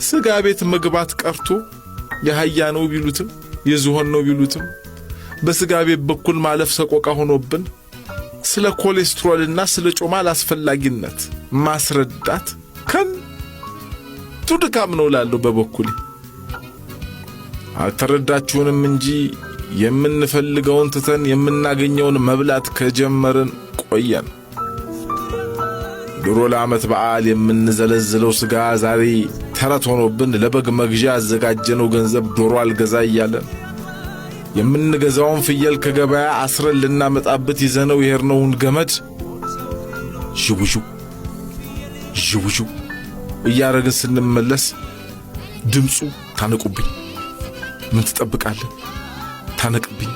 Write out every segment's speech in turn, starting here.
ስጋ ቤት መግባት ቀርቶ የሃያ ነው ቢሉትም የዝሆን ነው ቢሉትም በስጋ ቤት በኩል ማለፍ ሰቆቃ ሆኖብን ስለ ኮሌስትሮልና ስለ ጮማ አስፈላጊነት ማስረዳት ከንቱ ድካም ነው እላለሁ በበኩሌ። አልተረዳችሁንም እንጂ የምንፈልገውን ትተን የምናገኘውን መብላት ከጀመርን ቆየን። ድሮ ለዓመት በዓል የምንዘለዝለው ስጋ ዛሬ ተረት ሆኖብን ለበግ መግዣ ያዘጋጀነው ገንዘብ ዶሮ አልገዛ እያለን የምንገዛውን ፍየል ከገበያ አስረን ልናመጣበት ይዘነው የሄድነውን ገመድ ዥውዥው እያረግን ስንመለስ ድምፁ ታነቁብኝ፣ ምን ትጠብቃለህ? ታነቅብኝ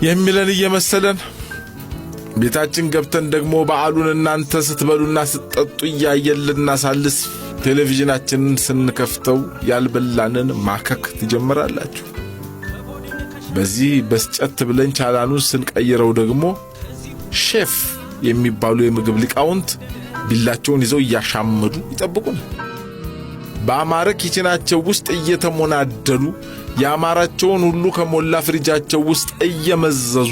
የሚለን እየመሰለን ቤታችን ገብተን ደግሞ በዓሉን እናንተ ስትበሉና ስትጠጡ እያየን ልናሳልስ ቴሌቪዥናችንን ስንከፍተው ያልበላንን ማከክ ትጀምራላችሁ። በዚህ በስጨት ብለን ቻናሉን ስንቀይረው ደግሞ ሼፍ የሚባሉ የምግብ ሊቃውንት ቢላቸውን ይዘው እያሻመዱ ይጠብቁን። በአማረ ኪችናቸው ውስጥ እየተሞናደሉ ያማራቸውን ሁሉ ከሞላ ፍሪጃቸው ውስጥ እየመዘዙ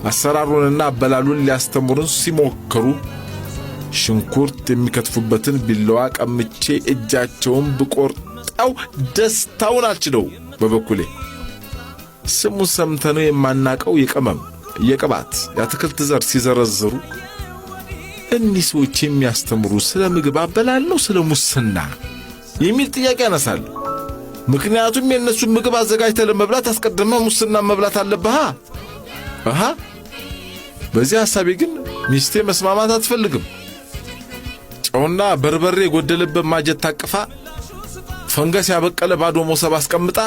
አሰራሩንና አበላሉን ሊያስተምሩን ሲሞክሩ ሽንኩርት የሚከትፉበትን ቢላዋ ቀምቼ እጃቸውን ብቆርጠው ደስታውን አልችለው። በበኩሌ ስሙን ሰምተነው የማናቀው የቅመም የቅባት የአትክልት ዘር ሲዘረዝሩ እኒህ ሰዎች የሚያስተምሩ ስለ ምግብ አበላል ነው ስለ ሙስና የሚል ጥያቄ ያነሳሉ። ምክንያቱም የእነሱን ምግብ አዘጋጅተህ ለመብላት አስቀድመህ ሙስና መብላት አለብህ። በዚህ ሐሳቤ ግን ሚስቴ መስማማት አትፈልግም። ጨውና በርበሬ የጎደለበት ማጀት ታቅፋ ፈንገስ ያበቀለ ባዶ ሞሰብ አስቀምጣ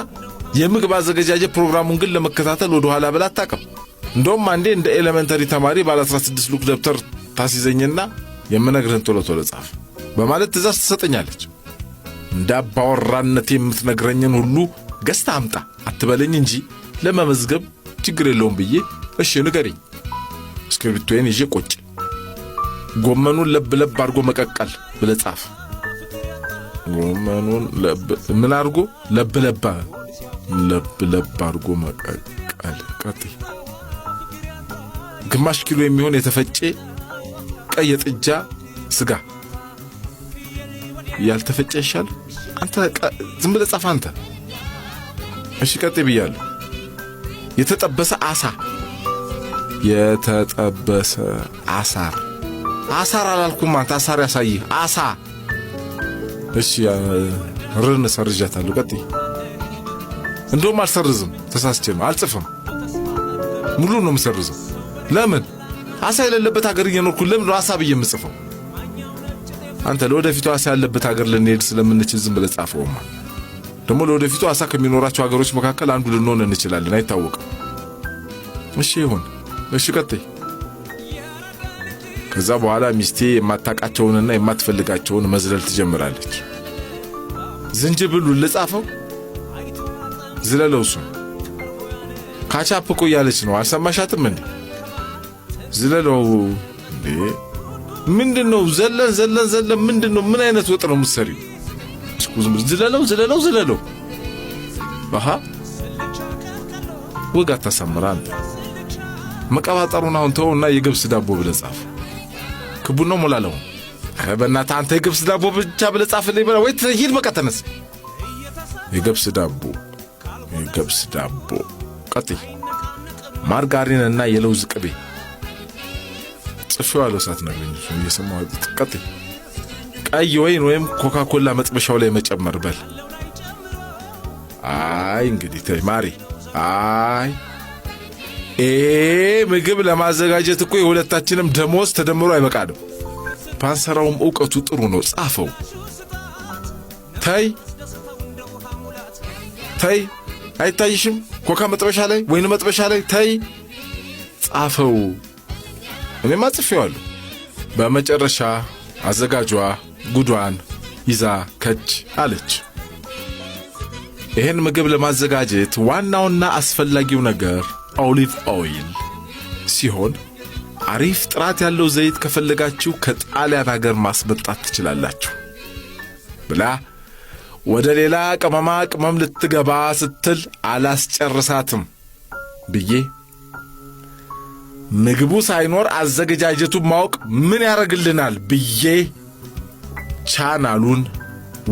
የምግብ አዘጋጃጀት ፕሮግራሙን ግን ለመከታተል ወደ ኋላ ብላ አታውቅም። እንደውም አንዴ እንደ ኤሌመንተሪ ተማሪ ባለ 16 ሉክ ደብተር ታስይዘኝና የምነግርህን ቶሎ ጻፍ በማለት ትእዛዝ ትሰጠኛለች። እንዳባወራነቴ የምትነግረኝን ሁሉ ገዝታ አምጣ አትበለኝ እንጂ ለመመዝገብ ችግር የለውም ብዬ እሺ ንገሪኝ እስክሪብቶዬን ይዤ ቁጭ ጎመኑን ለብ አድርጎ መቀቀል ብለህ ጻፍ። ጎመኑን ምን አድርጎ ለብ አድርጎ መቀቀል። ቀጥይ። ግማሽ ኪሎ የሚሆን የተፈጨ ቀይ ጥጃ ስጋ ያልተፈጨ ይሻል። አንተ ዝም ብለህ ጻፍ አንተ። እሺ ቀጥይ ብያለሁ። የተጠበሰ አሳ አሳር አላልኩም አንተ አሳር ያሳይህ አሳ። እሺ ርን ሰርጃታለሁ። ቀጥይ። እንደውም አልሰርዝም ተሳስቼ ነው አልጽፍም። ሙሉ ነው የምሰርዘው። ለምን አሳ የሌለበት ሀገር እየኖርኩ ለምን አሳ ብዬ የምጽፈው? አንተ ለወደፊቱ አሳ ያለበት ሀገር ልንሄድ ስለምንችል ዝም ብለህ ጻፈውማ። ደግሞ ለወደፊቱ አሳ ከሚኖራቸው ሀገሮች መካከል አንዱ ልንሆን እንችላለን፣ አይታወቅም። እሺ ይሁን። እሺ ቀጥይ። ከዛ በኋላ ሚስቴ የማታውቃቸውንና የማትፈልጋቸውን መዝለል ትጀምራለች። ዝንጅብሉን ልጻፈው? ዝለለው። እሱ ካቻፕ እኮ እያለች ነው። አልሰማሻትም እንዴ? ዝለለው እንዴ! ምንድነው ዘለን ምንድነው? ምን አይነት ወጥ ነው የምትሰሪው? ዝለለው። ወጋ ተሰምራ አንተ መቀባጠሩን አሁን ተውና የገብስ ዳቦ ብለህ ጻፍ። ክቡን ነው ሞላለው። በእናትህ አንተ የገብስ ዳቦ ብቻ ብለህ ጻፍልኝ ብለህ ወይ ትሂድ። በቃ ተነስ። የገብስ ዳቦ። ቀጥይ። ማርጋሪንና የለውዝ ቅቤ ጽፌዋለሁ ሳትነግረኝ እየሰማሁ። ቀጥይ። ቀይ ወይን ወይም ኮካኮላ መጥበሻው ላይ መጨመር በል። አይ እንግዲህ ተይ ማሪ። አይ ምግብ ለማዘጋጀት እኮ የሁለታችንም ደሞዝ ተደምሮ አይበቃንም። ፓንሰራውም ዕውቀቱ ጥሩ ነው። ጻፈው። ተይ አይታይሽም? ኮካ መጥበሻ ላይ ወይን መጥበሻ ላይ ተይ። ጻፈው። እኔማ ጽፌዋለሁ። በመጨረሻ አዘጋጇ ጉዷን ይዛ ከች አለች። ይህን ምግብ ለማዘጋጀት ዋናውና አስፈላጊው ነገር ኦሊቭ ኦይል ሲሆን አሪፍ ጥራት ያለው ዘይት ከፈለጋችሁ ከጣሊያን ሀገር ማስመጣት ትችላላችሁ ብላ ወደ ሌላ ቅመም ልትገባ ስትል አላስጨርሳትም ብዬ ምግቡ ሳይኖር አዘገጃጀቱ ማወቅ ምን ያረግልናል ብዬ ቻናሉን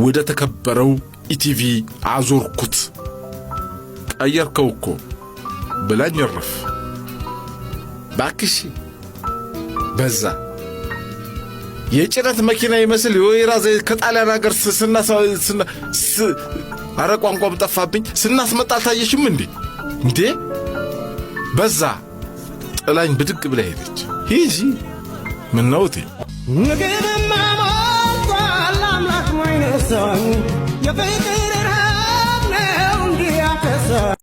ወደ ተከበረው ኢቲቪ አዞርኩት። ቀየርከው እኮ ብላኝ ረፍ ባክሽ በዛ የጭነት መኪና ይመስል የወይራ ዘይት ከጣሊያን ሀገር አረ ቋንቋም ጠፋብኝ ስናስመጣ አልታየሽም እንዴ በዛ ጥላኝ ብድግ ብላ ሄደች። ሂጂ ምን ነው እቴ ምግብማ ሞልቷል አምላክ ማይነሳኝ የፍቅር ረሃብ ነው እንዲህ ያከሳ